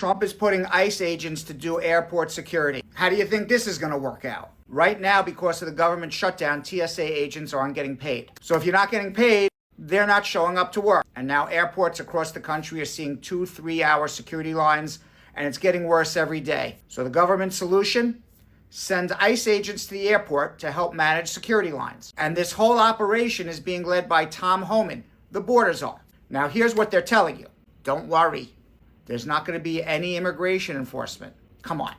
Trump is putting ICE agents to do airport security. How do you think this is going to work out? Right now, because of the government shutdown, TSA agents aren't getting paid. So if you're not getting paid, they're not showing up to work. And now airports across the country are seeing 2-3 hour security lines, and it's getting worse every day. So the government solution? Send ICE agents to the airport to help manage security lines. And this whole operation is being led by Tom Homan, the border czar. Now here's what they're telling you. Don't worry. There's not going to be any immigration enforcement. Come on.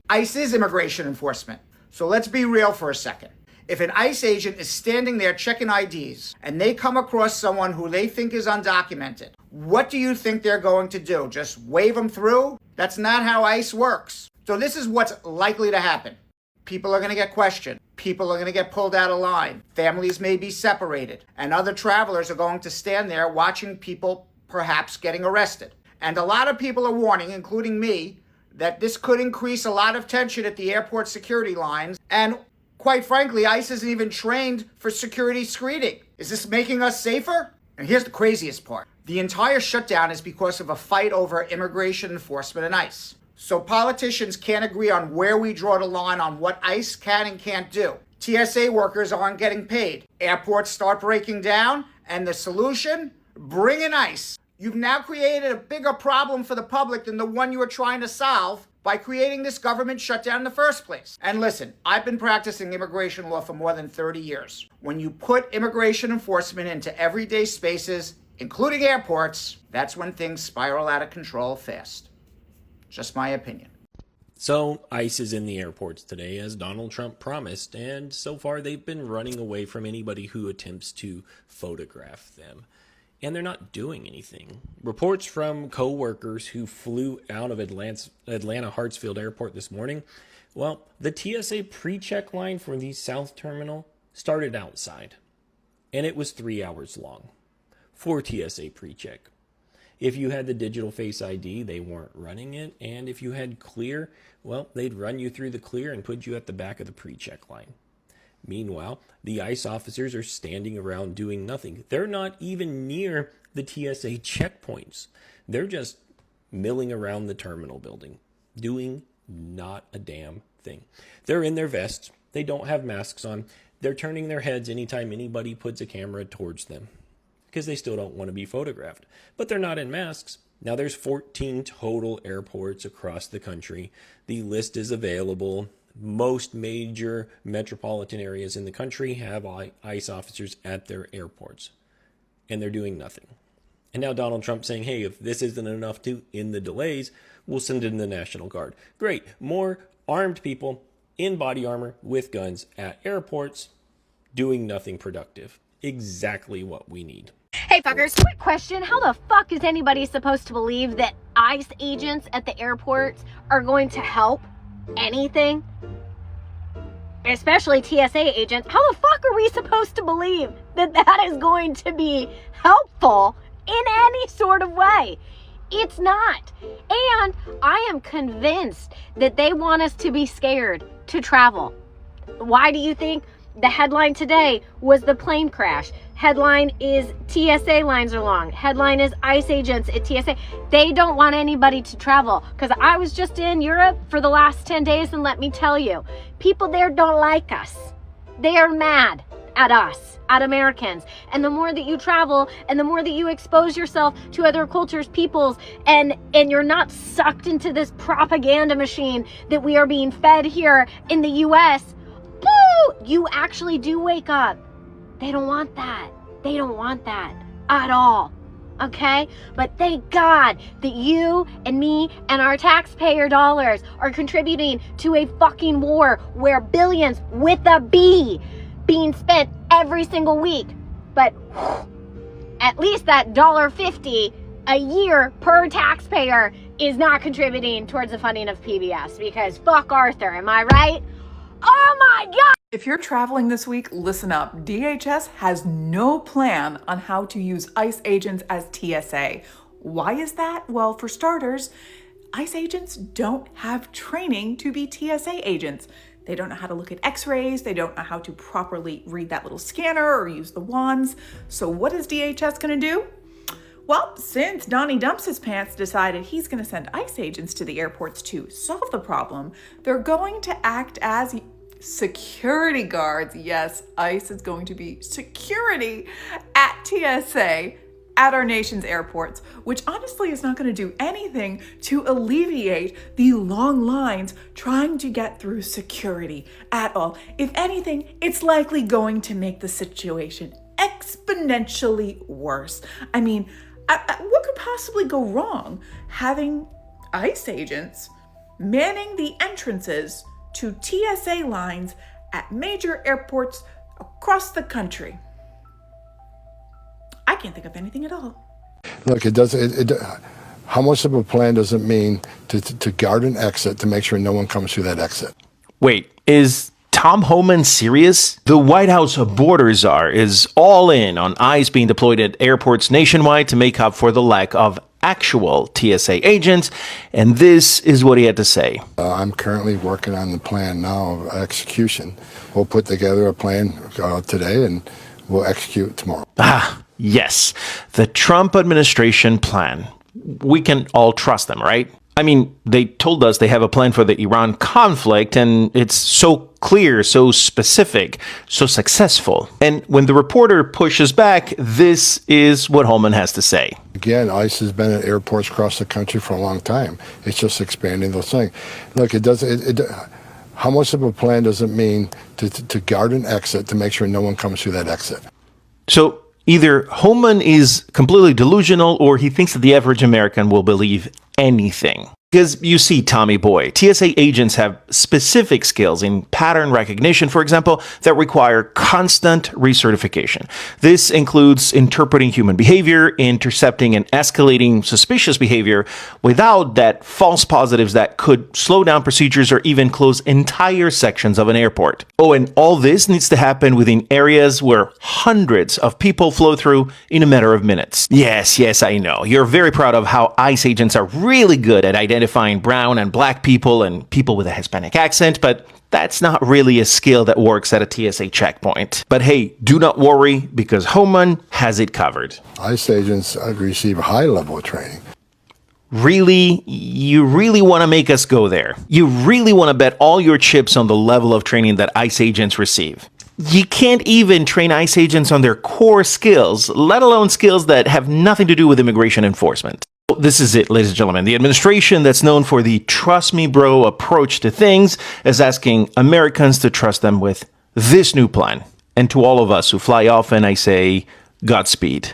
ICE is immigration enforcement. So let's be real for a second. If an ICE agent is standing there checking IDs and they come across someone who they think is undocumented, what do you think they're going to do? Just wave them through? That's not how ICE works. So this is what's likely to happen. People are going to get questioned. People are going to get pulled out of line. Families may be separated. And other travelers are going to stand there watching people perhaps getting arrested. And a lot of people are warning, including me, that this could increase a lot of tension at the airport security lines. And quite frankly, ICE isn't even trained for security screening. Is this making us safer? And here's the craziest part. The entire shutdown is because of a fight over immigration enforcement and ICE. So politicians can't agree on where we draw the line on what ICE can and can't do. TSA workers aren't getting paid. Airports start breaking down, and the solution? Bring in ICE. You've now created a bigger problem for the public than the one you were trying to solve by creating this government shutdown in the first place. And listen, I've been practicing immigration law for more than 30 years. When you put immigration enforcement into everyday spaces, including airports, that's when things spiral out of control fast. Just my opinion. So ICE is in the airports today, as Donald Trump promised, and so far they've been running away from anybody who attempts to photograph them. And they're not doing anything. Reports from co-workers who flew out of Atlanta Hartsfield Airport this morning, well, the TSA pre-check line for the South Terminal started outside, and it was 3 hours long for TSA pre-check. If you had the digital Face ID, they weren't running it, and if you had clear, well, they'd run you through the clear and put you at the back of the pre-check line. Meanwhile, the ICE officers are standing around doing nothing. They're not even near the TSA checkpoints. They're just milling around the terminal building, doing not a damn thing. They're in their vests. They don't have masks on. They're turning their heads anytime anybody puts a camera towards them because they still don't want to be photographed. But they're not in masks. Now, there's 14 total airports across the country. The list is available. Most major metropolitan areas in the country have ICE officers at their airports, and they're doing nothing. And now Donald Trump saying, hey, if this isn't enough to end the delays, we'll send in the National Guard. Great. More armed people in body armor with guns at airports doing nothing productive. Exactly what we need. Hey fuckers, quick question. How the fuck is anybody supposed to believe that ICE agents at the airports are going to help anything? Especially TSA agents. How the fuck are we supposed to believe that that is going to be helpful in any sort of way? It's not. And I am convinced that they want us to be scared to travel. Why do you think the headline today was the plane crash? Headline is TSA lines are long. Headline is ICE agents at TSA. They don't want anybody to travel. Because I was just in Europe for the last 10 days, and let me tell you, people there don't like us. They are mad at us, at Americans. And the more that you travel and the more that you expose yourself to other cultures, peoples, and you're not sucked into this propaganda machine that we are being fed here in the US, you actually do wake up. They don't want that. They don't want that at all. Okay? But thank God that you and me and our taxpayer dollars are contributing to a fucking war where billions with a B being spent every single week. But at least that $1.50 a year per taxpayer is not contributing towards the funding of PBS, because fuck Arthur, am I right? Oh my God! If you're traveling this week, listen up. DHS has no plan on how to use ICE agents as TSA. Why is that? Well, for starters, ICE agents don't have training to be TSA agents. They don't know how to look at x-rays. They don't know how to properly read that little scanner or use the wands. So what is DHS gonna do? Well, since Donnie Dumps His Pants decided he's going to send ICE agents to the airports to solve the problem, they're going to act as security guards. Yes, ICE is going to be security at TSA at our nation's airports, which honestly is not going to do anything to alleviate the long lines trying to get through security at all. If anything, it's likely going to make the situation exponentially worse. I mean, what could possibly go wrong having ICE agents manning the entrances to TSA lines at major airports across the country? I can't think of anything at all. Look, how much of a plan does it mean to guard an exit to make sure no one comes through that exit? Wait, is Tom Homan serious? The White House border czar is all in on ICE being deployed at airports nationwide to make up for the lack of actual TSA agents, and this is what he had to say. I'm currently working on the plan now of execution. We'll put together a plan today and we'll execute tomorrow. Yes, the Trump administration plan. We can all trust them, right? I mean, they told us they have a plan for the Iran conflict, and it's so clear, so specific, so successful. And when the reporter pushes back, this is what Holman has to say. Again, ICE has been at airports across the country for a long time. It's just expanding those things. Look, how much of a plan does it mean to guard an exit to make sure no one comes through that exit? So either Holman is completely delusional or he thinks that the average American will believe anything. Because you see, Tommy boy, TSA agents have specific skills in pattern recognition, for example, that require constant recertification. This includes interpreting human behavior, intercepting and escalating suspicious behavior without that false positives that could slow down procedures or even close entire sections of an airport. Oh, and all this needs to happen within areas where hundreds of people flow through in a matter of minutes. Yes, I know. You're very proud of how ICE agents are really good at identifying brown and black people and people with a Hispanic accent, but that's not really a skill that works at a TSA checkpoint. But hey, do not worry, because Homan has it covered. ICE agents receive a high level of training. Really? You really want to make us go there? You really want to bet all your chips on the level of training that ICE agents receive? You can't even train ICE agents on their core skills, let alone skills that have nothing to do with immigration enforcement. This is it, ladies and gentlemen. The administration that's known for the trust me bro approach to things is asking Americans to trust them with this new plan. And to all of us who fly often, I say, Godspeed.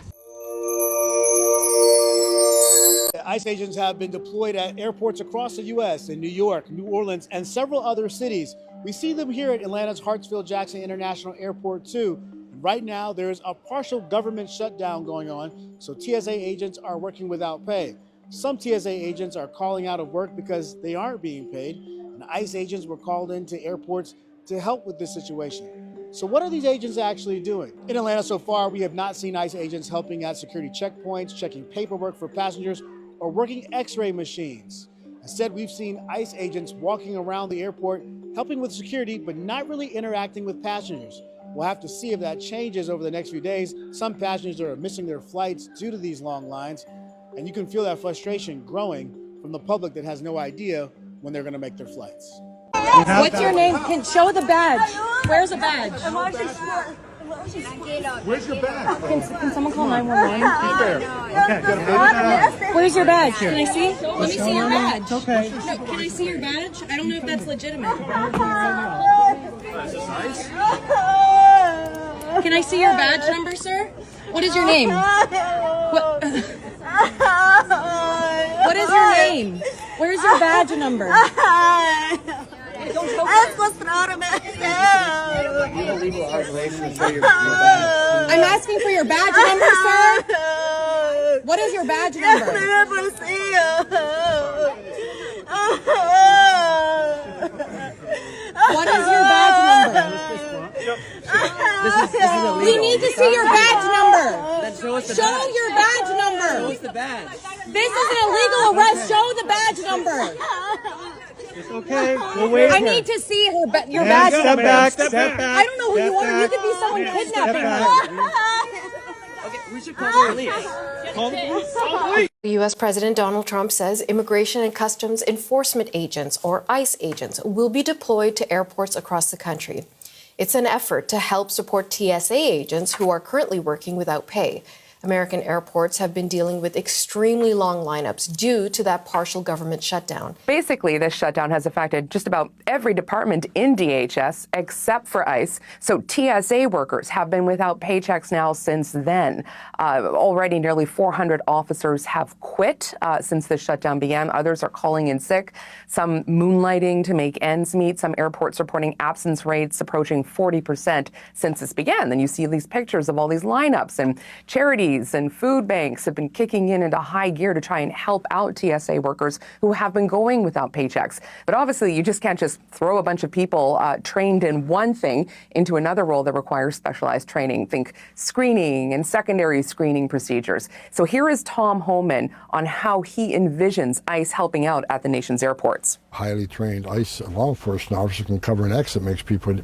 ICE agents have been deployed at airports across the U.S. in New York, New Orleans, and several other cities. We see them here at Atlanta's Hartsfield-Jackson International Airport, too. Right now, there's a partial government shutdown going on, so TSA agents are working without pay. Some TSA agents are calling out of work because they aren't being paid, and ICE agents were called into airports to help with this situation. So what are these agents actually doing? In Atlanta so far, we have not seen ICE agents helping at security checkpoints, checking paperwork for passengers, or working x-ray machines. Instead, we've seen ICE agents walking around the airport, helping with security, but not really interacting with passengers. We'll have to see if that changes over the next few days. Some passengers are missing their flights due to these long lines, and you can feel that frustration growing from the public that has no idea when they're going to make their flights. What's your name? Can show the badge. Where's the badge? Where's your bag? Can someone call 911? Where's your badge? Can I see? Let me see your badge. Okay. No, can I see your badge? I don't know if that's legitimate. Can I see your badge number, sir? What is your name? What is your name? Where's your badge number? I'm asking for your badge number, sir. What is your badge number? What is your badge number? We need to see your badge number. Show your badge number. This is an illegal arrest. Show the badge number. Okay, we'll wait. I need to see your badge number. Step back. I don't know who you are. You could be someone kidnapping her. Okay, we should call the police. Call the police. Call the police. U.S. President Donald Trump says Immigration and Customs Enforcement agents, or ICE agents, will be deployed to airports across the country. It's an effort to help support TSA agents who are currently working without pay. American airports have been dealing with extremely long lineups due to that partial government shutdown. Basically, this shutdown has affected just about every department in DHS except for ICE. So TSA workers have been without paychecks now since then. Already nearly 400 officers have quit since the shutdown began. Others are calling in sick, some moonlighting to make ends meet. Some airports reporting absence rates approaching 40% since this began. Then you see these pictures of all these lineups, and charities and food banks have been kicking into high gear to try and help out TSA workers who have been going without paychecks. But obviously, you just can't just throw a bunch of people trained in one thing into another role that requires specialized training. Think screening and secondary screening procedures. So here is Tom Homan on how he envisions ICE helping out at the nation's airports. Highly trained ICE law enforcement officer can cover an exit, makes people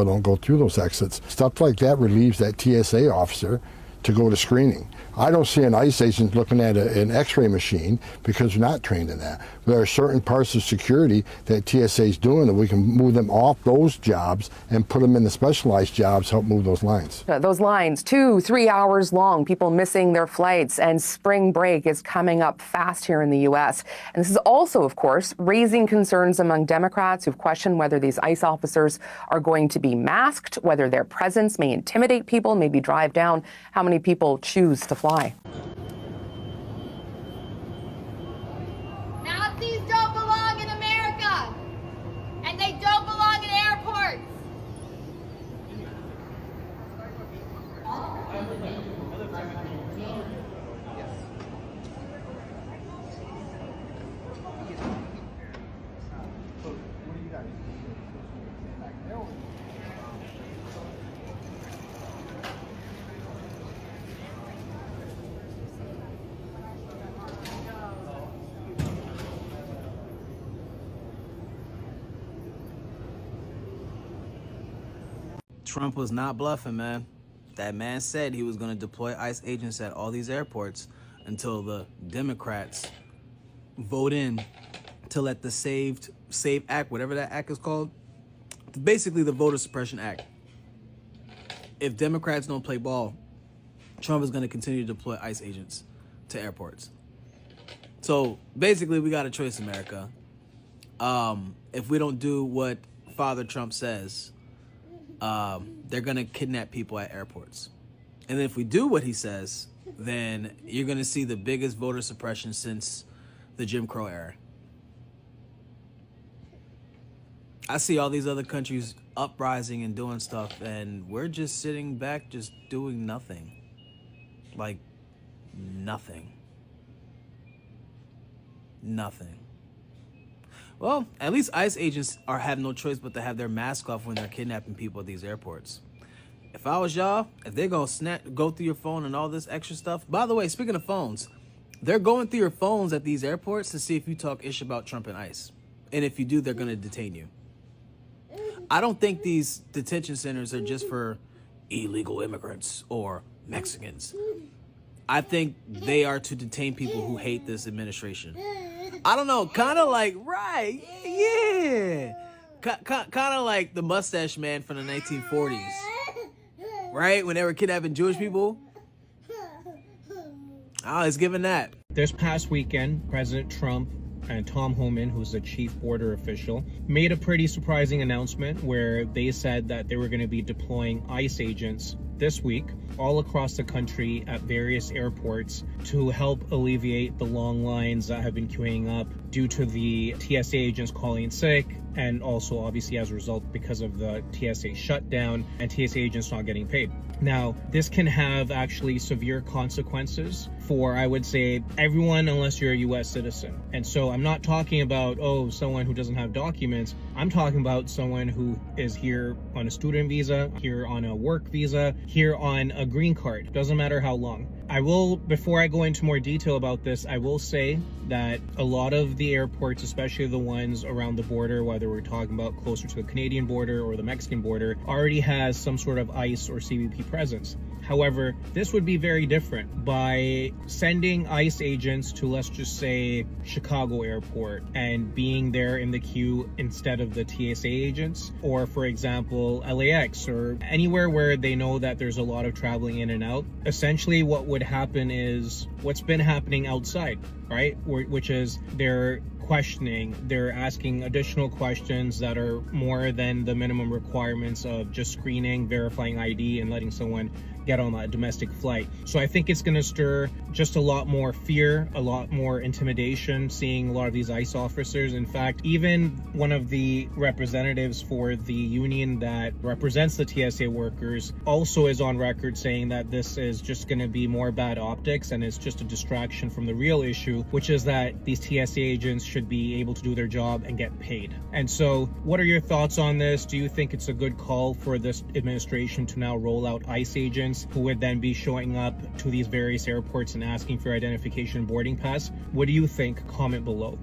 don't go through those exits. Stuff like that relieves that TSA officer to go to screening. I don't see an ICE agent looking at an x-ray machine because they're not trained in that. There are certain parts of security that TSA is doing that we can move them off those jobs and put them in the specialized jobs to help move those lines. Those lines, 2-3 hours long, people missing their flights, and spring break is coming up fast here in the U.S. And this is also, of course, raising concerns among Democrats who've questioned whether these ICE officers are going to be masked, whether their presence may intimidate people, maybe drive down how many people choose to fly. Nazis don't belong in America, and they don't belong in airports. Trump was not bluffing, man. That man said he was going to deploy ICE agents at all these airports until the Democrats vote in to let the SAVE Act, whatever that act is called, basically the Voter Suppression Act. If Democrats don't play ball, Trump is going to continue to deploy ICE agents to airports. So basically, we got a choice, America. If we don't do what Father Trump says, they're going to kidnap people at airports. And then if we do what he says, then you're going to see the biggest voter suppression since the Jim Crow era. I see all these other countries uprising and doing stuff, and we're just sitting back just doing nothing. Like, nothing. Nothing. Well, at least ICE agents have no choice but to have their mask off when they're kidnapping people at these airports. If I was y'all, if they're going to go through your phone and all this extra stuff. By the way, speaking of phones, they're going through your phones at these airports to see if you talk ish about Trump and ICE. And if you do, they're going to detain you. I don't think these detention centers are just for illegal immigrants or Mexicans. I think they are to detain people who hate this administration. I don't know, kind of like, right, yeah. Kind of like the mustache man from the 1940s, right? When they were kidnapping Jewish people. Oh, it's given that. This past weekend, President Trump and Tom Homan, who's the chief border official, made a pretty surprising announcement where they said that they were going to be deploying ICE agents this week all across the country at various airports to help alleviate the long lines that have been queuing up due to the TSA agents calling in sick, and also obviously as a result because of the TSA shutdown and TSA agents not getting paid. Now, this can have actually severe consequences for, I would say, everyone unless you're a US citizen. And so I'm not talking about, someone who doesn't have documents. I'm talking about someone who is here on a student visa, here on a work visa, here on a green card. Doesn't matter how long. I will, before I go into more detail about this, I will say that a lot of the airports, especially the ones around the border, whether we're talking about closer to the Canadian border or the Mexican border, already has some sort of ICE or CBP presence. However, this would be very different by sending ICE agents to, let's just say, Chicago airport and being there in the queue instead of the TSA agents, or for example, LAX or anywhere where they know that there's a lot of traveling in and out. Essentially, what would happen is what's been happening outside, right? Which is they're questioning, they're asking additional questions that are more than the minimum requirements of just screening, verifying ID, and letting someone get on a domestic flight. So I think it's going to stir just a lot more fear, a lot more intimidation, seeing a lot of these ICE officers. In fact, even one of the representatives for the union that represents the TSA workers also is on record saying that this is just going to be more bad optics and it's just a distraction from the real issue, which is that these TSA agents should be able to do their job and get paid. And so what are your thoughts on this? Do you think it's a good call for this administration to now roll out ICE agents who would then be showing up to these various airports and asking for identification and boarding pass? What do you think? Comment below.